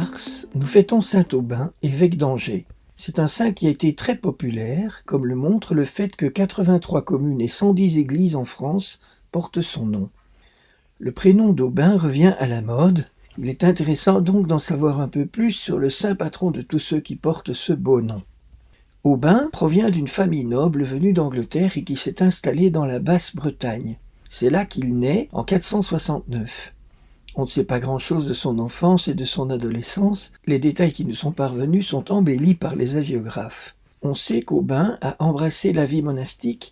mars, nous fêtons saint Aubin, évêque d'Angers. C'est un saint qui a été très populaire, comme le montre le fait que 83 communes et 110 églises en France portent son nom. Le prénom d'Aubin revient à la mode. Il est intéressant donc d'en savoir un peu plus sur le saint patron de tous ceux qui portent ce beau nom. Aubin provient d'une famille noble venue d'Angleterre et qui s'est installée dans la Basse-Bretagne. C'est là qu'il naît en 469. On ne sait pas grand-chose de son enfance et de son adolescence. Les détails qui nous sont parvenus sont embellis par les hagiographes. On sait qu'Aubin a embrassé la vie monastique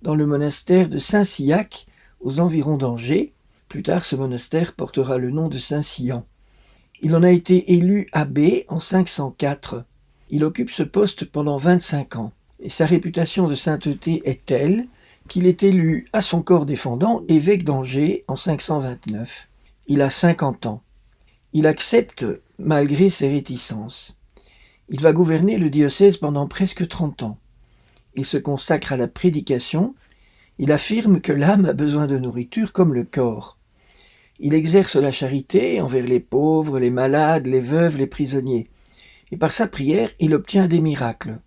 dans le monastère de Saint-Siac, aux environs d'Angers. Plus tard, ce monastère portera le nom de Saint-Sian. Il en a été élu abbé en 504. Il occupe ce poste pendant 25 ans. Et sa réputation de sainteté est telle qu'il est élu à son corps défendant évêque d'Angers en 529. Il a 50 ans. Il accepte malgré ses réticences. Il va gouverner le diocèse pendant presque 30 ans. Il se consacre à la prédication. Il affirme que l'âme a besoin de nourriture comme le corps. Il exerce la charité envers les pauvres, les malades, les veuves, les prisonniers. Et par sa prière, il obtient des miracles.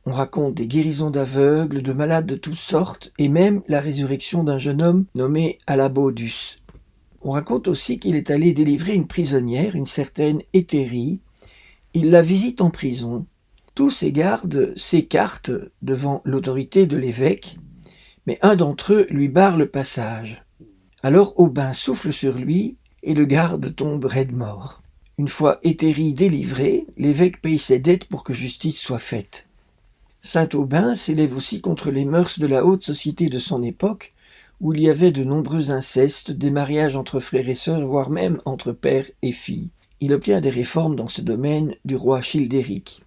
On raconte des guérisons d'aveugles, de malades de toutes sortes, et même la résurrection d'un jeune homme nommé Alabodus. On raconte aussi qu'il est allé délivrer une prisonnière, une certaine Hétérie. Il la visite en prison. Tous ses gardes s'écartent devant l'autorité de l'évêque, mais un d'entre eux lui barre le passage. Alors Aubin souffle sur lui et le garde tombe raide mort. Une fois Hétérie délivrée, l'évêque paye ses dettes pour que justice soit faite. Saint Aubin s'élève aussi contre les mœurs de la haute société de son époque, où il y avait de nombreux incestes, des mariages entre frères et sœurs, voire même entre père et fille. Il obtient des réformes dans ce domaine du roi Childéric.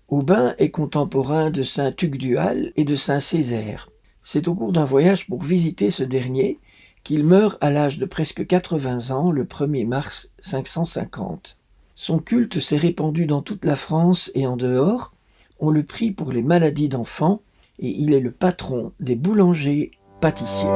Aubin est contemporain de saint Tugdual et de saint Césaire. C'est au cours d'un voyage pour visiter ce dernier qu'il meurt à l'âge de presque 80 ans le 1er mars 550. Son culte s'est répandu dans toute la France et en dehors. On le prie pour les maladies d'enfants et il est le patron des boulangers pâtissiers.